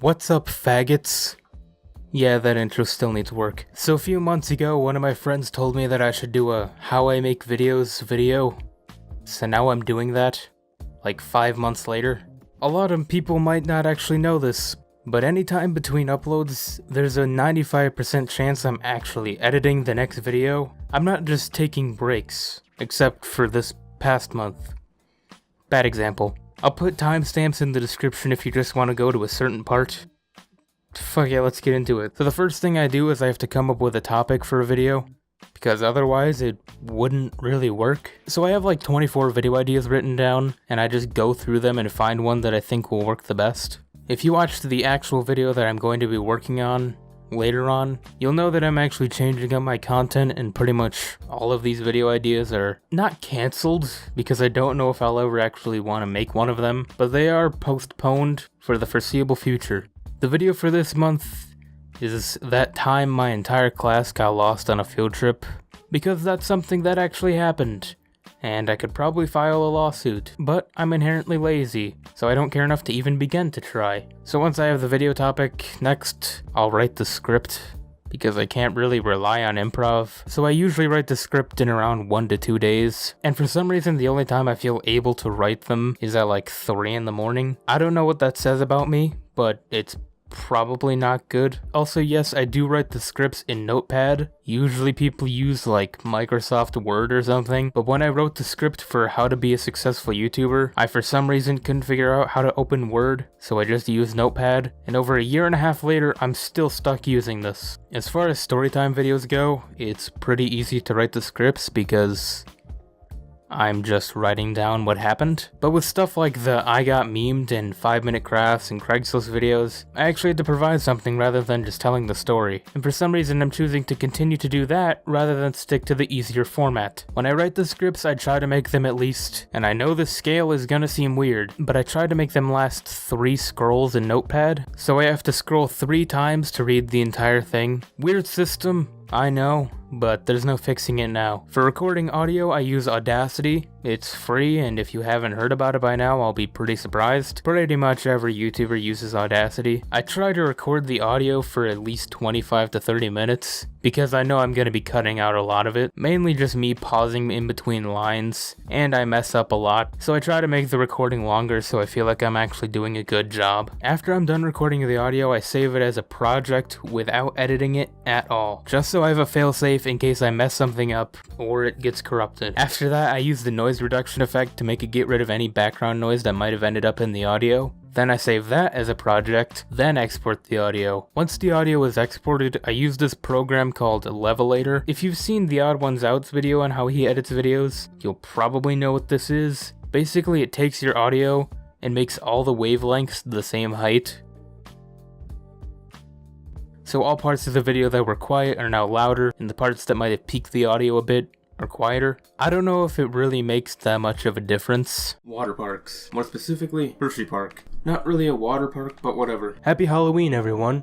What's up, faggots? Yeah, that intro still needs work. So a few months ago, one of my friends told me that I should do a how I make videos video. So now I'm doing that, like 5 months later. A lot of people might not actually know this, but anytime between uploads, there's a 95% chance I'm actually editing the next video. I'm not just taking breaks, except for this past month. Bad example. I'll put timestamps in the description if you just want to go to a certain part. Fuck yeah, let's get into it. So the first thing I do is I have to come up with a topic for a video, because otherwise it wouldn't really work. So I have like 24 video ideas written down, and I just go through them and find one that I think will work the best. If you watched the actual video that I'm going to be working on later on, you'll know that I'm actually changing up my content, and pretty much all of these video ideas are not cancelled because I don't know if I'll ever actually want to make one of them, but they are postponed for the foreseeable future. The video for this month is that time my entire class got lost on a field trip, because that's something that actually happened, and I could probably file a lawsuit, but I'm inherently lazy, so I don't care enough to even begin to try. So once I have the video topic, next I'll write the script, because I can't really rely on improv. So I usually write the script in around 1 to 2 days, and for some reason the only time I feel able to write them is at like 3 in the morning. I don't know what that says about me, but it's probably not good. Also, yes, I do write the scripts in Notepad. Usually people use like Microsoft Word or something, but when I wrote the script for how to be a successful YouTuber, I for some reason couldn't figure out how to open Word, so I just used Notepad, and over a year and a half later, I'm still stuck using this. As far as storytime videos go, it's pretty easy to write the scripts because I'm just writing down what happened. But with stuff like the I got memed and 5-minute crafts and Craigslist videos, I actually had to provide something rather than just telling the story. And for some reason I'm choosing to continue to do that rather than stick to the easier format. When I write the scripts, I try to make them at least, and I know the scale is gonna seem weird, but I try to make them last 3 scrolls in Notepad, so I have to scroll 3 times to read the entire thing. Weird system, I know, but there's no fixing it now. For recording audio, I use Audacity. It's free, and if you haven't heard about it by now, I'll be pretty surprised. Pretty much every YouTuber uses Audacity. I try to record the audio for at least 25 to 30 minutes, because I know I'm going to be cutting out a lot of it. Mainly just me pausing in between lines, and I mess up a lot, so I try to make the recording longer so I feel like I'm actually doing a good job. After I'm done recording the audio, I save it as a project without editing it at all, just so I have a failsafe in case I mess something up or it gets corrupted. After that, I use the noise reduction effect to make it get rid of any background noise that might have ended up in the audio. Then I save that as a project, then export the audio. Once the audio is exported, I use this program called Levelator. If you've seen the Odd Ones Out's video on how he edits videos, you'll probably know what this is. Basically, it takes your audio and makes all the wavelengths the same height. So all parts of the video that were quiet are now louder, and the parts that might have peaked the audio a bit are quieter. I don't know if it really makes that much of a difference. Water parks. More specifically, Hershey Park. Not really a water park, but whatever. Happy Halloween, everyone.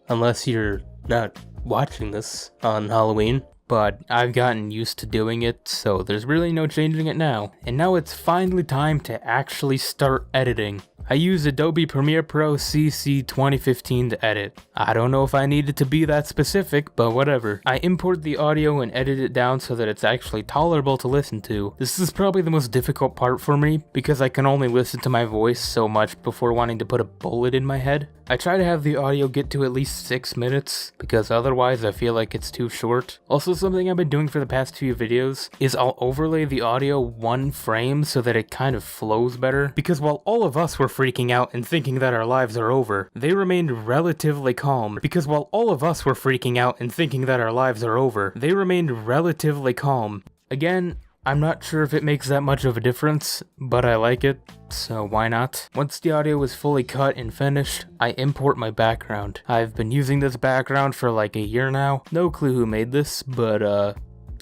Unless you're not watching this on Halloween. But I've gotten used to doing it, so there's really no changing it now. And now it's finally time to actually start editing. I use Adobe Premiere Pro CC 2015 to edit. I don't know if I need it to be that specific, but whatever. I import the audio and edit it down so that it's actually tolerable to listen to. This is probably the most difficult part for me, because I can only listen to my voice so much before wanting to put a bullet in my head. I try to have the audio get to at least 6 minutes, because otherwise I feel like it's too short. Also, something I've been doing for the past few videos is I'll overlay the audio 1 frame so that it kind of flows better, because while all of us were freaking out and thinking that our lives are over, they remained relatively calm. Because while all of us were freaking out and thinking that our lives are over, they remained relatively calm. Again, I'm not sure if it makes that much of a difference, but I like it, so why not? Once the audio is fully cut and finished, I import my background. I've been using this background for like a year now. No clue who made this, but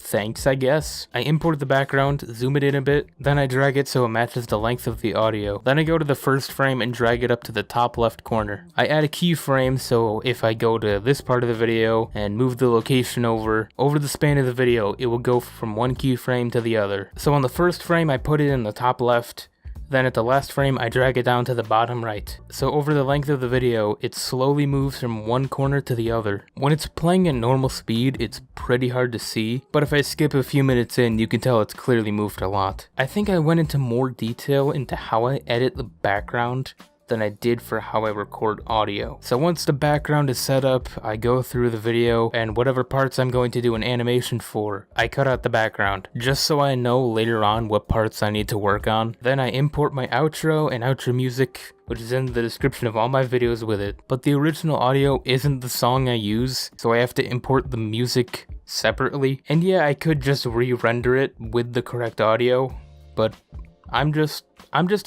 thanks, I guess. I import the background, zoom it in a bit, then I drag it so it matches the length of the audio. Then I go to the first frame and drag it up to the top left corner. I add a keyframe so if I go to this part of the video and move the location over the span of the video, it will go from one keyframe to the other. So on the first frame, I put it in the top left, Then at the last frame, I drag it down to the bottom right. So over the length of the video, it slowly moves from one corner to the other. When it's playing at normal speed, it's pretty hard to see, but if I skip a few minutes in, you can tell it's clearly moved a lot. I think I went into more detail into how I edit the background than I did for how I record audio. So once the background is set up, I go through the video, and whatever parts I'm going to do an animation for, I cut out the background, just so I know later on what parts I need to work on. Then I import my outro and outro music, which is in the description of all my videos with it. But the original audio isn't the song I use, so I have to import the music separately. And yeah, I could just re-render it with the correct audio, but I'm just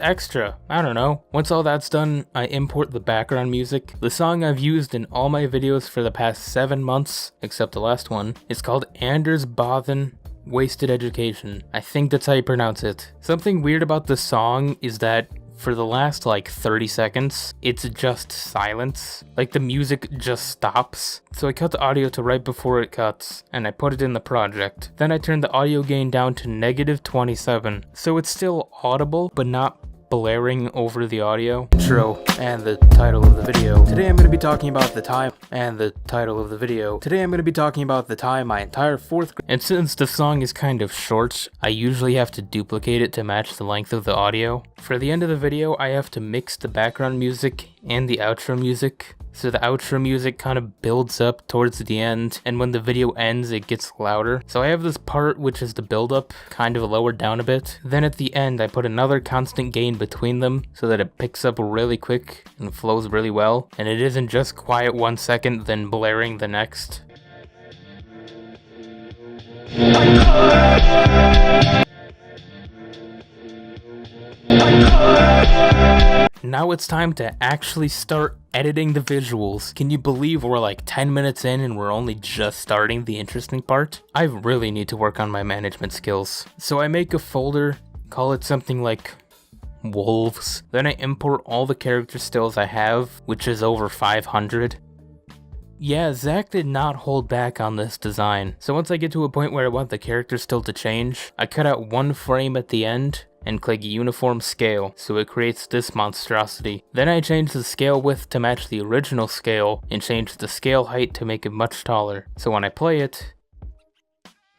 extra. I don't know. Once all that's done, I import the background music. The song I've used in all my videos for the past 7 months, except the last one, is called Anders Bothen Wasted Education. I think that's how you pronounce it. Something weird about this song is that for the last like 30 seconds, it's just silence. Like the music just stops. So I cut the audio to right before it cuts, and I put it in the project. Then I turned the audio gain down to -27. So it's still audible, but not blaring over the audio. Intro and the title of the video. Today I'm going to be talking about the time and the title of the video. Today I'm going to be talking about the time my entire 4th grade. And since the song is kind of short, I usually have to duplicate it to match the length of the audio. For the end of the video, I have to mix the background music and the outro music. So the outro music kind of builds up towards the end, and when the video ends, it gets louder. So I have this part, which is the build up, kind of lowered down a bit. Then at the end, I put another constant gain between them, so that it picks up really quick and flows really well. And it isn't just quiet 1 second, then blaring the next. Now it's time to actually start editing the visuals. Can you believe we're like 10 minutes in and we're only just starting the interesting part? I really need to work on my management skills. So I make a folder, call it something like wolves. Then I import all the character stills I have, which is over 500. Yeah, Zach did not hold back on this design. So once I get to a point where I want the character still to change, I cut out one frame at the end and click uniform scale, so it creates this monstrosity. Then I change the scale width to match the original scale and change the scale height to make it much taller. So when I play it,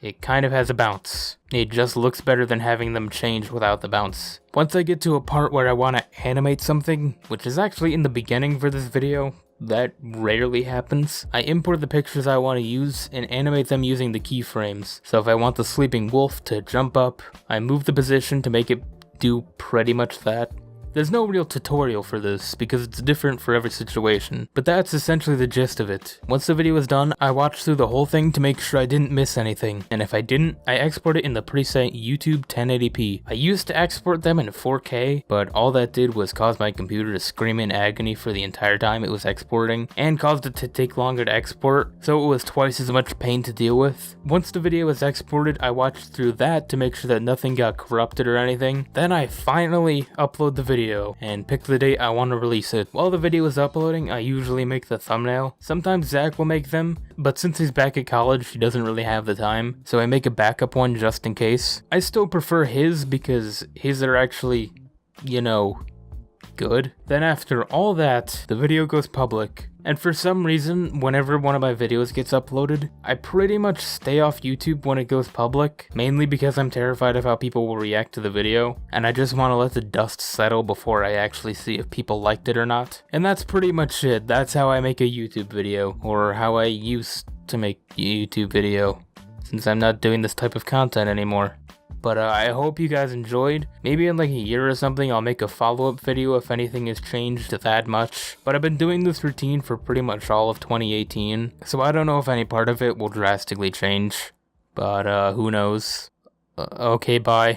it kind of has a bounce. It just looks better than having them change without the bounce. Once I get to a part where I want to animate something, which is actually in the beginning for this video, that rarely happens, I import the pictures I want to use and animate them using the keyframes. So if I want the sleeping wolf to jump up, I move the position to make it do pretty much that. There's no real tutorial for this because it's different for every situation, but that's essentially the gist of it. Once the video is done, I watch through the whole thing to make sure I didn't miss anything, and if I didn't, I export it in the preset YouTube 1080p. I used to export them in 4K, but all that did was cause my computer to scream in agony for the entire time it was exporting, and caused it to take longer to export, so it was twice as much pain to deal with. Once the video was exported, I watched through that to make sure that nothing got corrupted or anything. Then I finally upload the video and pick the date I want to release it. While the video is uploading, I usually make the thumbnail. Sometimes Zach will make them, but since he's back at college, he doesn't really have the time, so I make a backup one just in case. I still prefer his because his are actually, you know, good. Then after all that, the video goes public. And for some reason, whenever one of my videos gets uploaded, I pretty much stay off YouTube when it goes public, mainly because I'm terrified of how people will react to the video, and I just want to let the dust settle before I actually see if people liked it or not. And that's pretty much it. That's how I make a YouTube video, or how I used to make a YouTube video, since I'm not doing this type of content anymore. But I hope you guys enjoyed. Maybe in like a year or something I'll make a follow-up video if anything has changed that much. But I've been doing this routine for pretty much all of 2018, so I don't know if any part of it will drastically change. But who knows. Okay, bye.